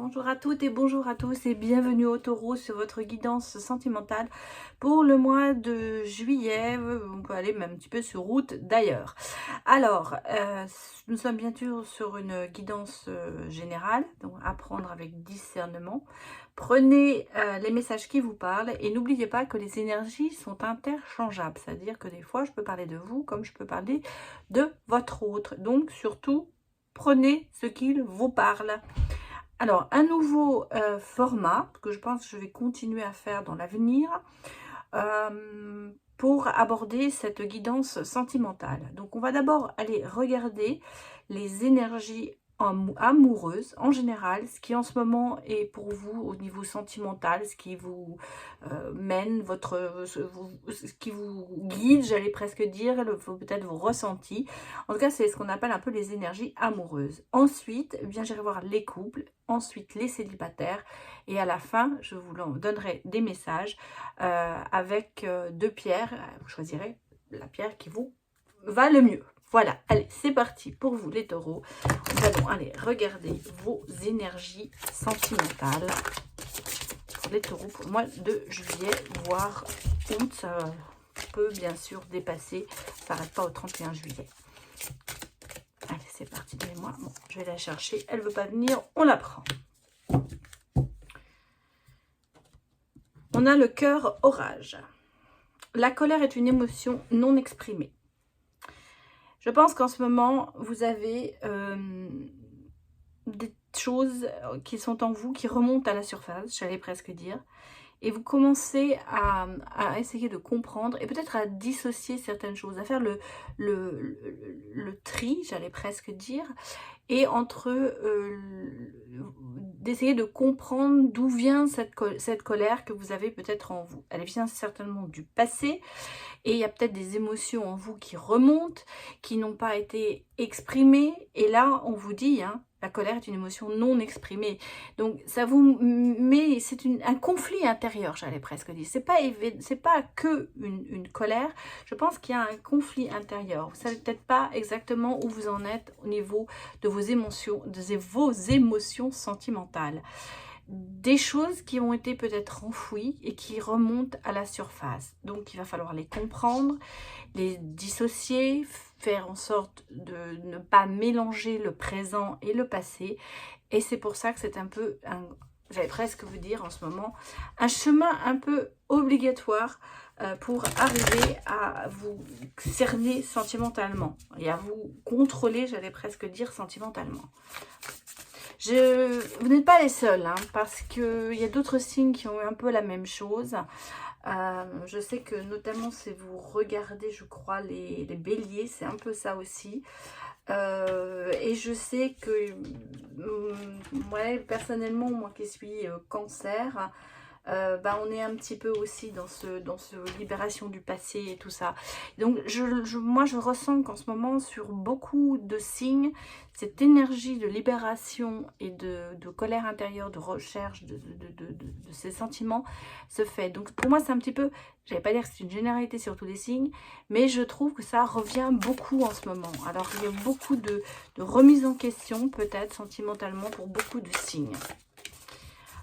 Bonjour à toutes et bonjour à tous et bienvenue au Taureau sur votre guidance sentimentale pour le mois de juillet. On peut aller même un petit peu sur route d'ailleurs. Alors, nous sommes bien sûr sur une guidance générale, donc apprendre avec discernement. Prenez les messages qui vous parlent et n'oubliez pas que les énergies sont interchangeables. C'est-à-dire que des fois, je peux parler de vous comme je peux parler de votre autre. Donc, surtout, prenez ce qu'il vous parle. Alors, un nouveau format que je pense que je vais continuer à faire dans l'avenir pour aborder cette guidance sentimentale. Donc, on va d'abord aller regarder les énergies amoureuses en général, ce qui en ce moment est pour vous au niveau sentimental, ce qui vous mène, ce qui vous guide, j'allais presque dire, peut-être vos ressentis. En tout cas, c'est ce qu'on appelle un peu les énergies amoureuses. Ensuite, eh bien, j'irai voir les couples, ensuite les célibataires, et à la fin, je vous donnerai des messages avec deux pierres. Vous choisirez la pierre qui vous va le mieux. Voilà, allez, c'est parti pour vous les taureaux. Nous allons aller regarder vos énergies sentimentales pour les taureaux pour le mois de juillet, voire août. Ça peut bien sûr dépasser, ça n'arrête pas au 31 juillet. Allez, c'est parti, donnez-moi. Bon, je vais la chercher, elle ne veut pas venir, on la prend. On a le cœur orage. La colère est une émotion non exprimée. Je pense qu'en ce moment, vous avez des choses qui sont en vous, qui remontent à la surface, j'allais presque dire. Et vous commencez à essayer de comprendre et peut-être à dissocier certaines choses, à faire le tri, j'allais presque dire, et entre d'essayer de comprendre d'où vient cette colère que vous avez peut-être en vous. Elle vient certainement du passé et il y a peut-être des émotions en vous qui remontent, qui n'ont pas été exprimées. Et là, on vous dit, hein, la colère est une émotion non exprimée. Donc, ça vous met, c'est un conflit intérieur, j'allais presque dire. C'est pas que une colère. Je pense qu'il y a un conflit intérieur. Vous savez peut-être pas exactement où vous en êtes au niveau de vos émotions sentimentales. Des choses qui ont été peut-être enfouies et qui remontent à la surface. Donc, il va falloir les comprendre, les dissocier, faire en sorte de ne pas mélanger le présent et le passé. Et c'est pour ça que c'est un peu, j'allais presque vous dire en ce moment, un chemin un peu obligatoire pour arriver à vous cerner sentimentalement et à vous contrôler, j'allais presque dire, sentimentalement. Vous n'êtes pas les seuls, hein, parce qu'il y a d'autres signes qui ont eu un peu la même chose. Je sais que notamment si vous regardez, je crois, les béliers, c'est un peu ça aussi. Et je sais que, ouais, personnellement, moi qui suis cancer, on est un petit peu aussi dans ce libération du passé et tout ça. Donc moi je ressens qu'en ce moment sur beaucoup de signes, cette énergie de libération et de colère intérieure, de recherche de ces sentiments se fait. Donc pour moi c'est un petit peu, je vais pas dire que c'est une généralité sur tous les signes, mais je trouve que ça revient beaucoup en ce moment. Alors il y a beaucoup de remise en question peut-être sentimentalement pour beaucoup de signes.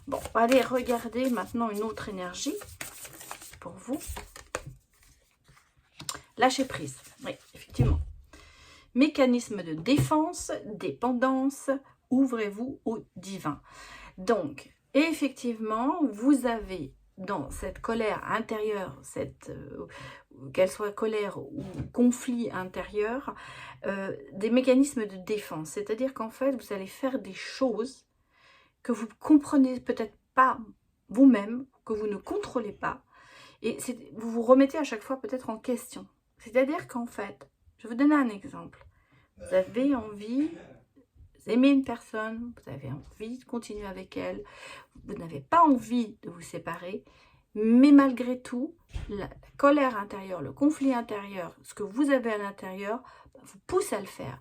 Bon, on va aller regarder maintenant une autre énergie pour vous. Lâcher prise, oui, effectivement. Mécanisme de défense, dépendance, ouvrez-vous au divin. Donc, effectivement, vous avez dans cette colère intérieure, qu'elle soit colère ou conflit intérieur, des mécanismes de défense. C'est-à-dire qu'en fait, vous allez faire des choses que vous comprenez peut-être pas vous-même, que vous ne contrôlez pas, et vous vous remettez à chaque fois peut-être en question. C'est-à-dire qu'en fait, je vais vous donner un exemple. Vous avez envie, vous aimez une personne, vous avez envie de continuer avec elle, vous n'avez pas envie de vous séparer, mais malgré tout, la colère intérieure, le conflit intérieur, ce que vous avez à l'intérieur, vous pousse à le faire.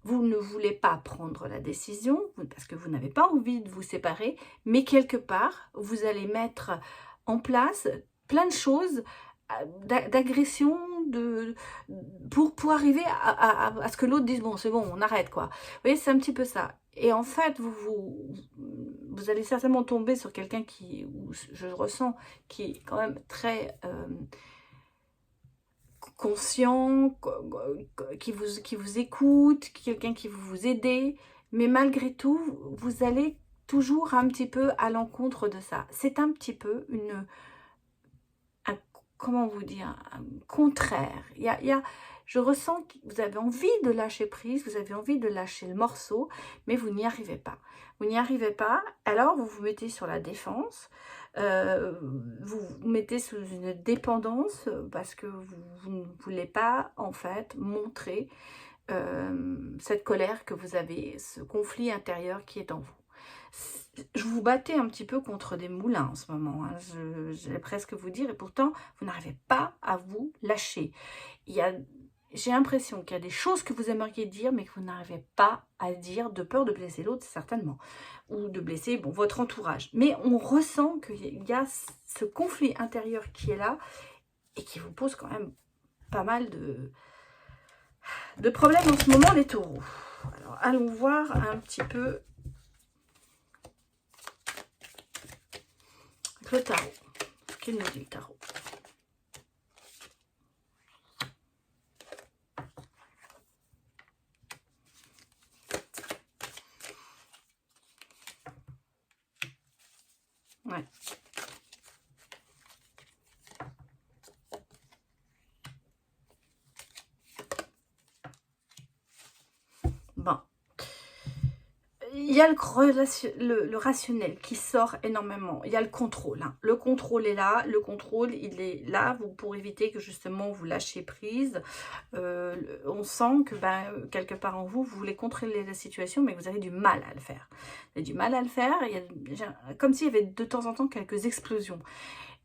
Vous ne voulez pas prendre la décision parce que vous n'avez pas envie de vous séparer, mais quelque part, vous allez mettre en place plein de choses d'agression pour arriver à ce que l'autre dise bon, c'est bon, on arrête quoi. Vous voyez, c'est un petit peu ça. Et en fait, vous allez certainement tomber sur quelqu'un qui, ou je ressens, qui est quand même très conscient, qui vous écoute, quelqu'un qui veut vous aider, mais malgré tout, vous allez toujours un petit peu à l'encontre de ça. C'est un petit peu comment vous dire, un contraire. Je ressens que vous avez envie de lâcher prise, vous avez envie de lâcher le morceau, mais vous n'y arrivez pas. Vous n'y arrivez pas, alors vous vous mettez sur la défense, vous vous mettez sous une dépendance parce que vous ne voulez pas, en fait, montrer cette colère que vous avez, ce conflit intérieur qui est en vous. Je vous battais un petit peu contre des moulins en ce moment, hein, j'allais presque vous dire, et pourtant, vous n'arrivez pas à vous lâcher. J'ai l'impression qu'il y a des choses que vous aimeriez dire, mais que vous n'arrivez pas à dire, de peur de blesser l'autre, certainement, ou de blesser votre entourage. Mais on ressent qu'il y a ce conflit intérieur qui est là, et qui vous pose quand même pas mal de problèmes en ce moment, les taureaux. Alors, allons voir un petit peu le tarot. Qu'il nous dit le tarot? Ouais. Bon. Il y a le rationnel qui sort énormément. Il y a le contrôle. Hein. Le contrôle est là. Le contrôle, il est là pour éviter que justement vous lâchiez prise. On sent que quelque part en vous, vous voulez contrôler la situation, mais vous avez du mal à le faire. Vous avez du mal à le faire. Comme s'il y avait de temps en temps quelques explosions.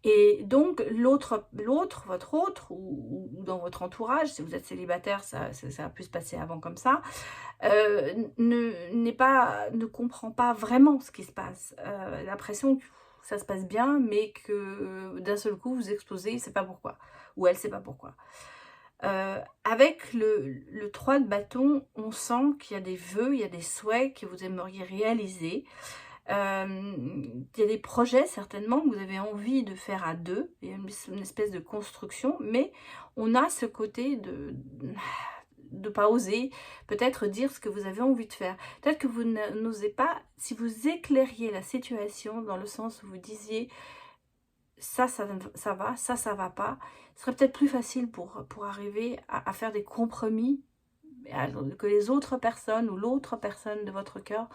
Et donc, votre autre, ou dans votre entourage, si vous êtes célibataire, ça a pu se passer avant comme ça, ne comprend pas vraiment ce qui se passe. L'impression que ça se passe bien, mais que d'un seul coup, vous explosez, il ne sait pas pourquoi. Ou elle ne sait pas pourquoi. Avec le 3 de bâton, on sent qu'il y a des vœux, il y a des souhaits que vous aimeriez réaliser. Il y a des projets certainement que vous avez envie de faire à deux, il y a une espèce de construction, mais on a ce côté de pas oser peut-être dire ce que vous avez envie de faire. Peut-être que vous n'osez pas, si vous éclairiez la situation dans le sens où vous disiez ça va, ça va pas, ce serait peut-être plus facile pour arriver à faire des compromis, que les autres personnes ou l'autre personne de votre cœur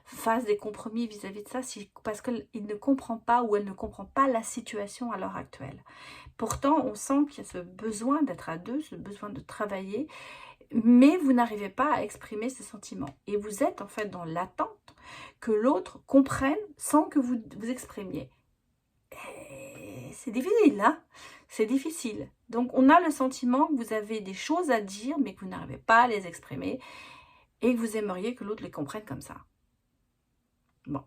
fasse des compromis vis-à-vis de ça, parce qu'il ne comprend pas ou elle ne comprend pas la situation à l'heure actuelle. Pourtant, on sent qu'il y a ce besoin d'être à deux, ce besoin de travailler, mais vous n'arrivez pas à exprimer ces sentiments. Et vous êtes en fait dans l'attente que l'autre comprenne sans que vous vous exprimiez. C'est difficile, hein? C'est difficile. Donc, on a le sentiment que vous avez des choses à dire, mais que vous n'arrivez pas à les exprimer et que vous aimeriez que l'autre les comprenne comme ça. Bon.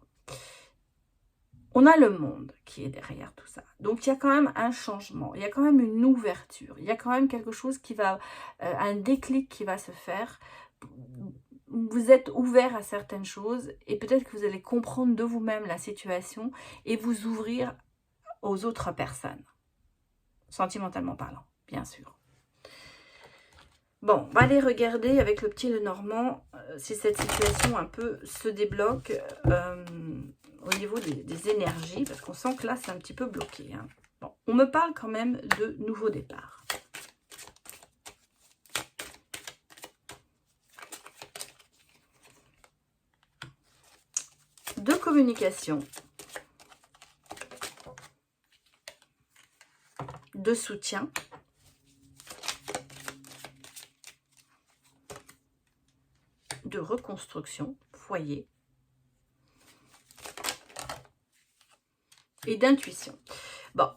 On a le monde qui est derrière tout ça. Donc, il y a quand même un changement. Il y a quand même une ouverture. Il y a quand même quelque chose qui va... un déclic qui va se faire. Vous êtes ouvert à certaines choses et peut-être que vous allez comprendre de vous-même la situation et vous ouvrir aux autres personnes. Sentimentalement parlant, bien sûr. Bon, on va aller regarder avec le petit Lenormand si cette situation un peu se débloque au niveau des énergies, parce qu'on sent que là, c'est un petit peu bloqué. Hein. Bon, on me parle quand même de nouveau départ. De communication. De soutien. De reconstruction, foyer. Et d'intuition. Bon,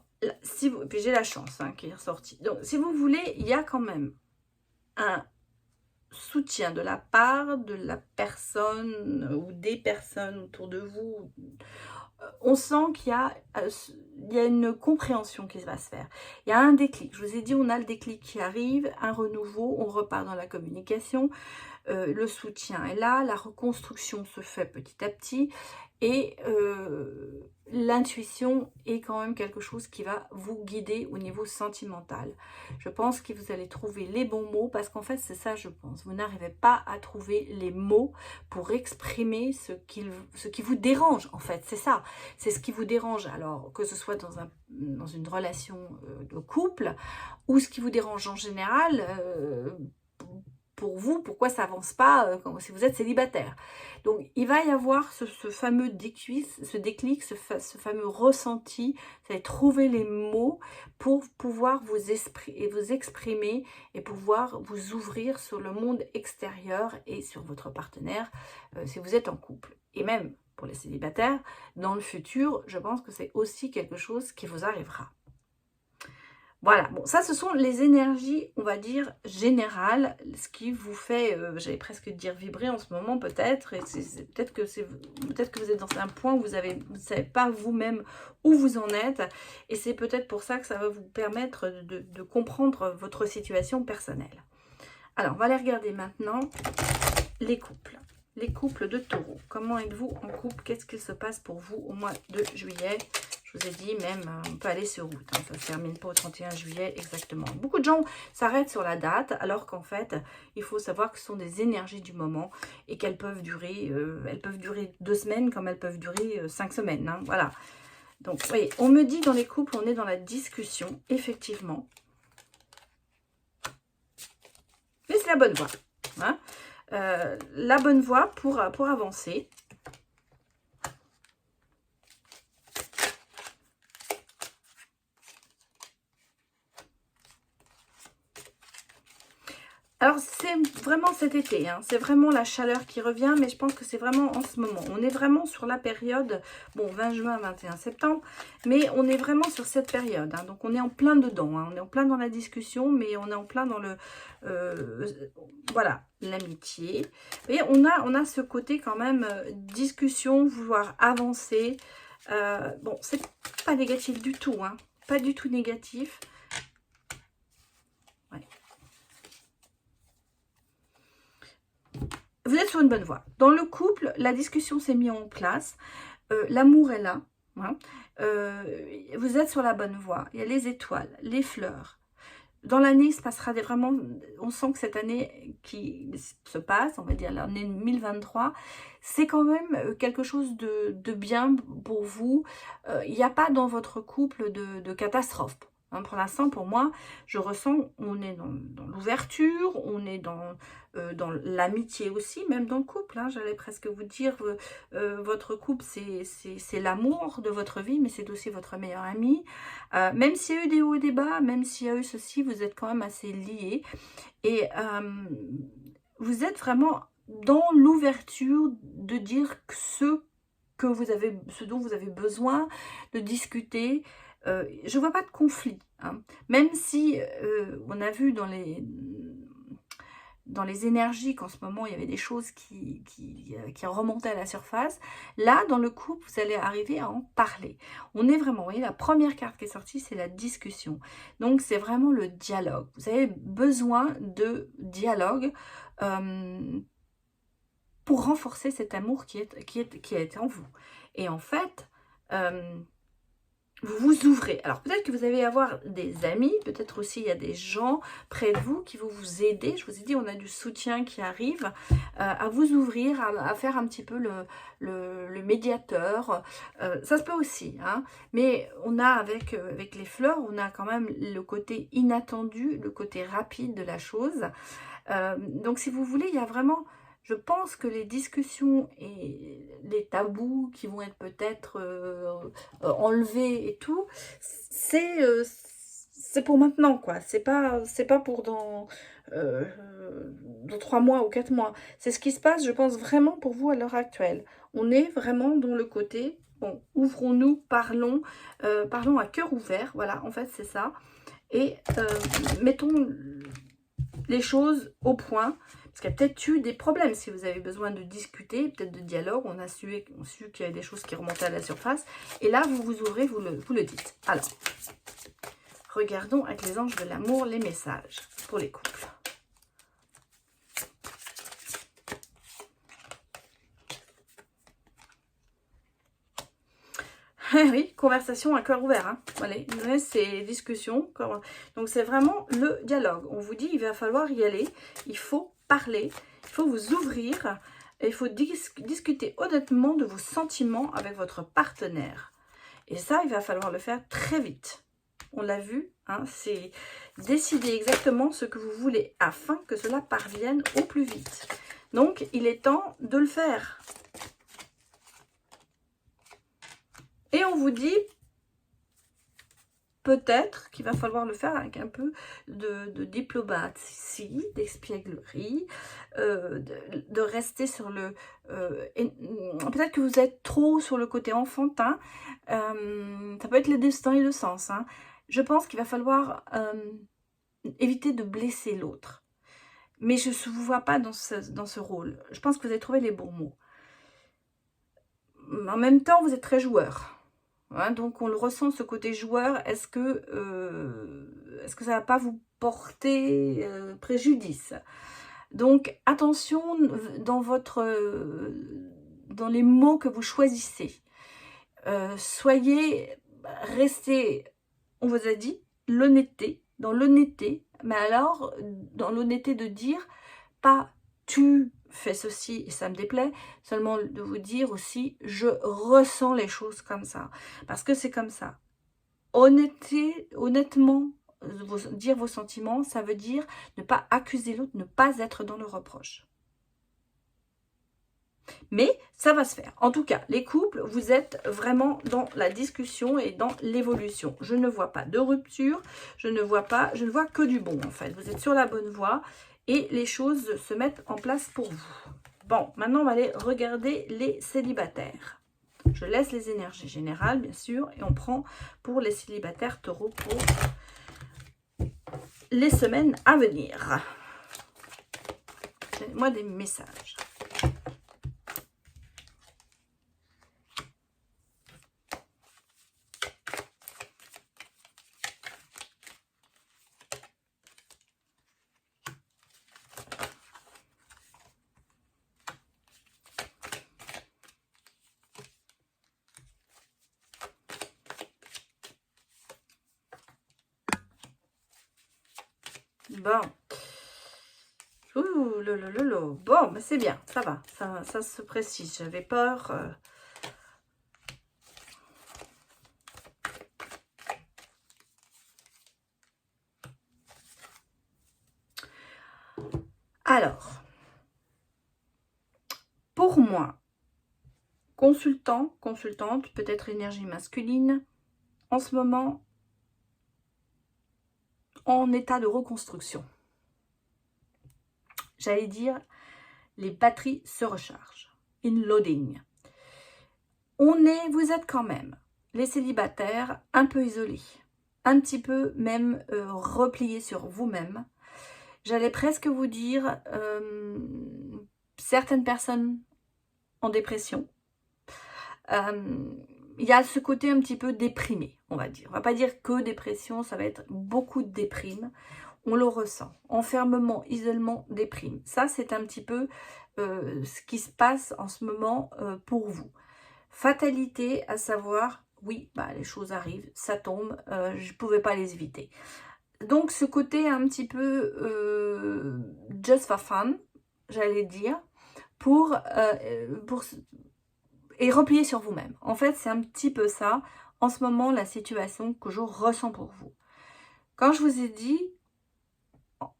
si vous, puis j'ai la chance qui est ressortie. Donc, si vous voulez, il y a quand même un soutien de la part de la personne ou des personnes autour de vous. On sent qu'il y a une compréhension qui va se faire. Il y a un déclic. Je vous ai dit, on a le déclic qui arrive, un renouveau, on repart dans la communication. Le soutien est là, la reconstruction se fait petit à petit. Et l'intuition est quand même quelque chose qui va vous guider au niveau sentimental. Je pense que vous allez trouver les bons mots, parce qu'en fait, c'est ça, je pense. Vous n'arrivez pas à trouver les mots pour exprimer ce qui vous dérange, en fait. C'est ça, c'est ce qui vous dérange. Alors, que ce soit dans une relation de couple, ou ce qui vous dérange en général, pour vous, pourquoi ça avance pas si vous êtes célibataire. Donc, il va y avoir ce fameux déclic, ce fameux ressenti. Vous allez trouver les mots pour pouvoir vous exprimer et pouvoir vous ouvrir sur le monde extérieur et sur votre partenaire si vous êtes en couple. Et même pour les célibataires, dans le futur, je pense que c'est aussi quelque chose qui vous arrivera. Voilà, bon, ça, ce sont les énergies, on va dire, générales, ce qui vous fait, j'allais presque dire vibrer en ce moment, peut-être, et peut-être que vous êtes dans un point où vous ne savez pas vous-même où vous en êtes, et c'est peut-être pour ça que ça va vous permettre de comprendre votre situation personnelle. Alors, on va aller regarder maintenant les couples. Les couples de Taureau. Comment êtes-vous en couple? Qu'est-ce qu'il se passe pour vous au mois de juillet? Je vous ai dit, même, on peut aller sur route. Hein, ça ne se termine pas au 31 juillet exactement. Beaucoup de gens s'arrêtent sur la date, alors qu'en fait, il faut savoir que ce sont des énergies du moment et qu'elles peuvent durer 2 semaines comme elles peuvent durer 5 semaines. Hein, voilà. Donc, vous voyez, on me dit dans les couples, on est dans la discussion, effectivement. Mais c'est la bonne voie. Hein, la bonne voie pour avancer. Alors, c'est vraiment cet été, hein, c'est vraiment la chaleur qui revient, mais je pense que c'est vraiment en ce moment. On est vraiment sur la période, bon, 20 juin, 21 septembre, mais on est vraiment sur cette période. Hein, donc, on est en plein dedans, hein, on est en plein dans la discussion, mais on est en plein dans le... voilà, l'amitié. Et on a ce côté quand même, discussion, vouloir avancer. Bon, c'est pas négatif du tout, hein, pas du tout négatif. Ouais. Vous êtes sur une bonne voie. Dans le couple, la discussion s'est mise en place. L'amour est là. Hein. Vous êtes sur la bonne voie. Il y a les étoiles, les fleurs. Dans l'année, il se passera vraiment... On sent que cette année qui se passe, on va dire l'année 2023, c'est quand même quelque chose de bien pour vous. Il n'y a pas dans votre couple de catastrophe. Hein, pour l'instant, pour moi, je ressens, on est dans l'ouverture, on est dans l'amitié aussi, même dans le couple. Hein, j'allais presque vous dire, votre couple, c'est l'amour de votre vie, mais c'est aussi votre meilleur ami. Même s'il y a eu des hauts et des bas, même s'il y a eu ceci, vous êtes quand même assez liés. Et vous êtes vraiment dans l'ouverture de dire ce dont vous avez besoin, de discuter. Je ne vois pas de conflit. Hein. Même si on a vu dans les énergies qu'en ce moment, il y avait des choses qui remontaient à la surface. Là, dans le couple, vous allez arriver à en parler. On est vraiment, vous voyez, la première carte qui est sortie, c'est la discussion. Donc, c'est vraiment le dialogue. Vous avez besoin de dialogue pour renforcer cet amour qui est en vous. Et en fait... vous vous ouvrez. Alors, peut-être que vous allez avoir des amis, peut-être aussi il y a des gens près de vous qui vont vous aider. Je vous ai dit, on a du soutien qui arrive à vous ouvrir, à faire un petit peu le médiateur. Ça se peut aussi, hein. Mais on a avec les fleurs, on a quand même le côté inattendu, le côté rapide de la chose. Donc, si vous voulez, il y a vraiment... Je pense que les discussions et les tabous qui vont être peut-être enlevés et tout, c'est pour maintenant, quoi. C'est pas pour dans 3 mois ou 4 mois. C'est ce qui se passe, je pense, vraiment pour vous à l'heure actuelle. On est vraiment dans le côté, bon, ouvrons-nous, parlons à cœur ouvert. Voilà, en fait, c'est ça. Et mettons les choses au point, parce qu'il y a peut-être eu des problèmes. Si vous avez besoin de discuter, peut-être de dialogue, on a su qu'il y avait des choses qui remontaient à la surface, et là vous vous ouvrez, vous le dites. Alors, regardons avec les anges de l'amour les messages pour les couples. Oui, conversation à cœur ouvert. Hein. Allez, c'est discussion. Donc, c'est vraiment le dialogue. On vous dit, il va falloir y aller. Il faut parler. Il faut vous ouvrir. Et il faut discuter honnêtement de vos sentiments avec votre partenaire. Et ça, il va falloir le faire très vite. On l'a vu, hein, c'est décider exactement ce que vous voulez afin que cela parvienne au plus vite. Donc, il est temps de le faire. Et on vous dit peut-être qu'il va falloir le faire avec un peu de diplomatie, d'espièglerie, de rester sur le... peut-être que vous êtes trop sur le côté enfantin. Ça peut être les deux dans les deux sens. Hein. Je pense qu'il va falloir éviter de blesser l'autre. Mais je ne vous vois pas dans ce rôle. Je pense que vous avez trouvé les bons mots. En même temps, vous êtes très joueur. Hein, donc, on le ressent, ce côté joueur. Est-ce que ça ne va pas vous porter préjudice? Donc, attention dans les mots que vous choisissez. Restez, on vous a dit, l'honnêteté, dans l'honnêteté, mais alors, dans l'honnêteté de dire, pas tu fais ceci et ça me déplaît, seulement de vous dire aussi, je ressens les choses comme ça, parce que c'est comme ça. Honnêtement, dire vos sentiments, ça veut dire ne pas accuser l'autre, ne pas être dans le reproche. Mais ça va se faire. En tout cas, les couples, vous êtes vraiment dans la discussion et dans l'évolution. Je ne vois pas de rupture, je ne vois que du bon en fait. Vous êtes sur la bonne voie et les choses se mettent en place pour vous. Bon, maintenant on va aller regarder les célibataires. Je laisse les énergies générales bien sûr et on prend pour les célibataires taureaux pour les semaines à venir. Donnez-moi des messages. Bon. Ouh, bon, mais c'est bien, ça va, ça se précise. J'avais peur. Alors, pour moi, consultante, peut-être énergie masculine, en ce moment, en état de reconstruction. J'allais dire, les batteries se rechargent. In loading. Vous êtes quand même, les célibataires, un peu isolés. Un petit peu même repliés sur vous-même. J'allais presque vous dire, certaines personnes en dépression. Il y a ce côté un petit peu déprimé, on va dire. On va pas dire que dépression, ça va être beaucoup de déprime. On le ressent. Enfermement, isolement, déprime. Ça, c'est un petit peu ce qui se passe en ce moment pour vous. Fatalité, à savoir, oui, bah, les choses arrivent, ça tombe, je ne pouvais pas les éviter. Donc, ce côté un petit peu just for fun, j'allais dire, et replier sur vous-même. En fait, c'est un petit peu ça, en ce moment, la situation que je ressens pour vous. Quand je vous ai dit,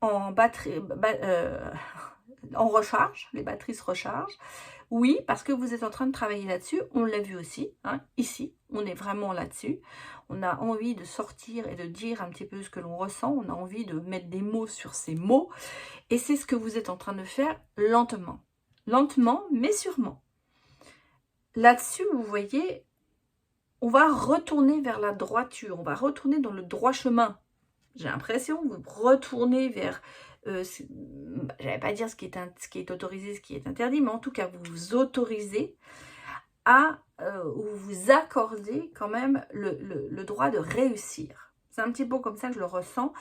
en batterie, en recharge, les batteries se rechargent, oui, parce que vous êtes en train de travailler là-dessus, on l'a vu aussi, hein, ici, on est vraiment là-dessus. On a envie de sortir et de dire un petit peu ce que l'on ressent, on a envie de mettre des mots sur ces mots, et c'est ce que vous êtes en train de faire lentement. Lentement, mais sûrement. Là-dessus, vous voyez, on va retourner vers la droiture, on va retourner dans le droit chemin. J'ai l'impression que vous retournez vers... je n'allais pas dire ce qui est autorisé, ce qui est interdit, mais en tout cas, vous vous autorisez à vous accorder quand même le droit de réussir. C'est un petit peu comme ça que je le ressens.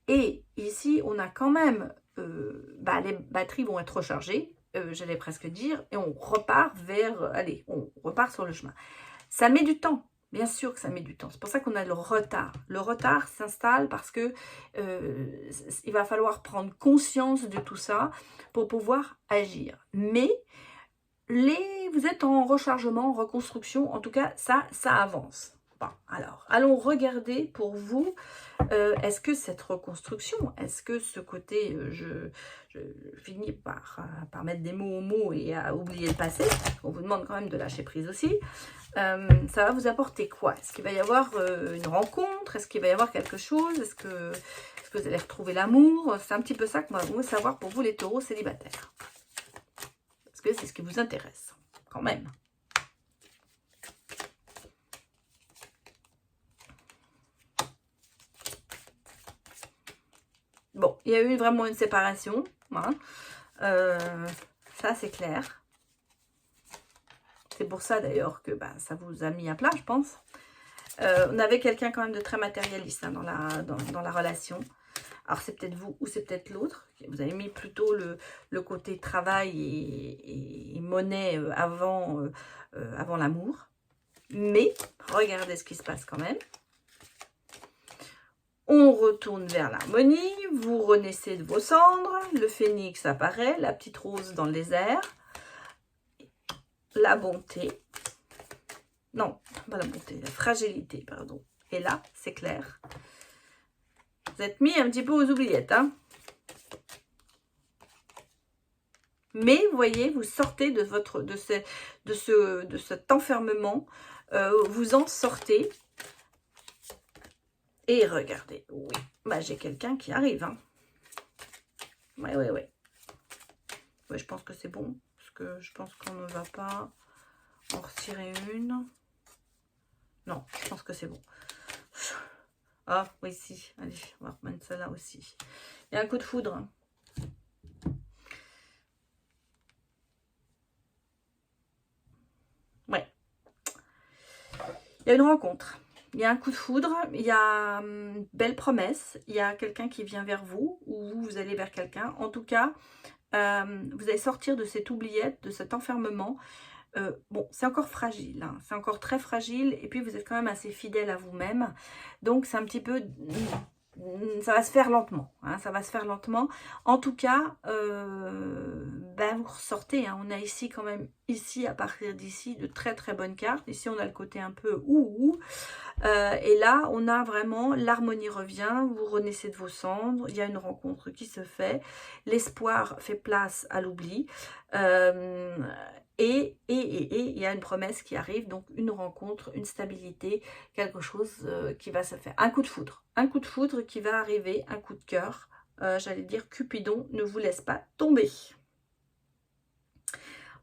Et ici, on a quand même... les batteries vont être rechargées, j'allais presque dire, et on repart vers... allez, on repart sur le chemin. Ça met du temps. Bien sûr que ça met du temps. C'est pour ça qu'on a le retard. Le retard s'installe parce que il va falloir prendre conscience de tout ça pour pouvoir agir. Mais vous êtes en rechargement, en reconstruction. En tout cas, ça avance. Bon, alors, allons regarder pour vous. Est-ce que cette reconstruction, est-ce que ce côté, je finis par mettre des mots aux mots et à oublier le passé, on vous demande quand même de lâcher prise aussi, ça va vous apporter quoi? Est-ce qu'il va y avoir une rencontre? Est-ce qu'il va y avoir quelque chose? Est-ce que vous allez retrouver l'amour? C'est un petit peu ça que moi, je veux savoir pour vous les taureaux célibataires. Parce que c'est ce qui vous intéresse, quand même. Bon, il y a eu vraiment une séparation. Hein. Ça, c'est clair. C'est pour ça, d'ailleurs, que ça vous a mis à plat, je pense. On avait quelqu'un quand même de très matérialiste hein, dans la relation. Alors, c'est peut-être vous ou c'est peut-être l'autre. Vous avez mis plutôt le côté travail et monnaie avant l'amour. Mais, regardez ce qui se passe quand même. On retourne vers l'harmonie, vous renaissez de vos cendres, le phénix apparaît, la petite rose dans les airs, la bonté, non, pas la bonté, la fragilité, pardon. Et là, c'est clair. Vous êtes mis un petit peu aux oubliettes, hein. Mais, vous voyez, vous sortez de cet enfermement, vous en sortez. Et regardez, oui, j'ai quelqu'un qui arrive. Hein. Oui. Ouais, je pense que c'est bon. Parce que je pense qu'on ne va pas en retirer une. Non, je pense que c'est bon. Ah, oui, si. Allez, on va remettre ça là aussi. Il y a un coup de foudre. Hein. Ouais. Il y a une rencontre. Il y a un coup de foudre, il y a une belle promesse, il y a quelqu'un qui vient vers vous, ou vous allez vers quelqu'un. En tout cas, vous allez sortir de cette oubliette, de cet enfermement. Bon, c'est encore fragile, hein, c'est encore très fragile, et puis vous êtes quand même assez fidèle à vous-même. Donc, c'est un petit peu... ça va se faire lentement, hein, ça va se faire lentement. En tout cas, vous ressortez, hein, on a ici quand même, à partir d'ici, de très très bonnes cartes. Ici, on a le côté un peu ouh. Et là, on a vraiment, l'harmonie revient, vous renaissez de vos cendres, il y a une rencontre qui se fait, l'espoir fait place à l'oubli, et il y a une promesse qui arrive, donc une rencontre, une stabilité, quelque chose qui va se faire. Un coup de foudre qui va arriver, un coup de cœur, j'allais dire Cupidon ne vous laisse pas tomber.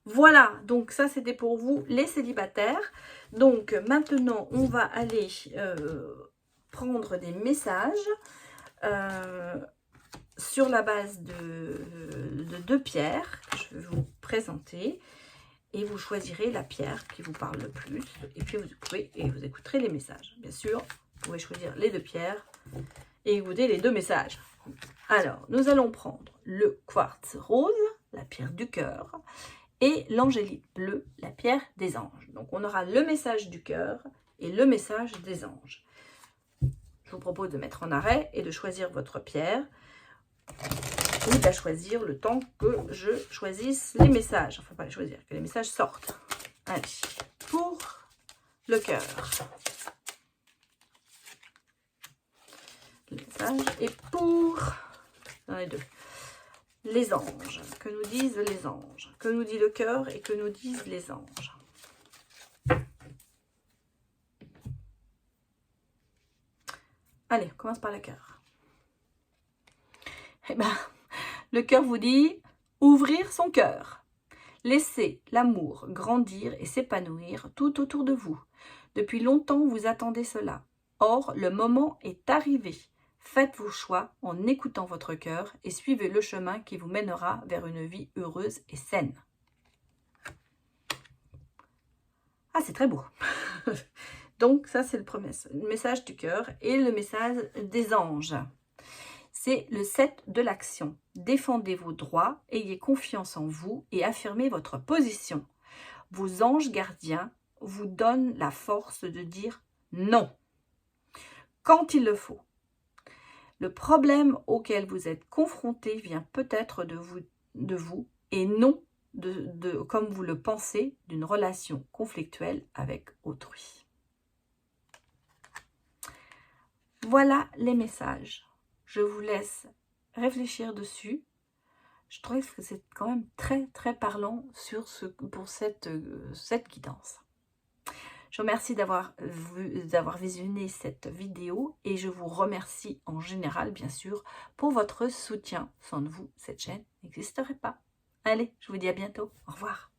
Voilà, donc ça c'était pour vous les célibataires. Donc maintenant on va aller prendre des messages sur la base de 2 pierres que je vais vous présenter. Et vous choisirez la pierre qui vous parle le plus. Et puis vous écouterez les messages. Bien sûr, vous pouvez choisir les 2 pierres et écouter les 2 messages. Alors, nous allons prendre le quartz rose, la pierre du cœur, et l'angélite bleue, la pierre des anges. Donc, on aura le message du cœur et le message des anges. Je vous propose de mettre en arrêt et de choisir votre pierre ou de la choisir le temps que je choisisse les messages. Enfin, pas les choisir, que les messages sortent. Allez, pour le cœur. Le message et pour... dans les 2. Les anges. Que nous disent les anges? Que nous dit le cœur et que nous disent les anges? Allez, on commence par le cœur. Eh bien, le cœur vous dit ouvrir son cœur. Laissez l'amour grandir et s'épanouir tout autour de vous. Depuis longtemps, vous attendez cela. Or, le moment est arrivé. Faites vos choix en écoutant votre cœur et suivez le chemin qui vous mènera vers une vie heureuse et saine. Ah, c'est très beau. Donc, ça, c'est le message du cœur et le message des anges. C'est le 7 de l'action. Défendez vos droits, ayez confiance en vous et affirmez votre position. Vos anges gardiens vous donne la force de dire non, quand il le faut. Le problème auquel vous êtes confronté vient peut-être de vous et non comme vous le pensez, d'une relation conflictuelle avec autrui. Voilà les messages. Je vous laisse réfléchir dessus. Je trouve que c'est quand même très très parlant pour cette guidance. Je vous remercie d'avoir visionné cette vidéo et je vous remercie en général, bien sûr, pour votre soutien. Sans vous, cette chaîne n'existerait pas. Allez, je vous dis à bientôt. Au revoir.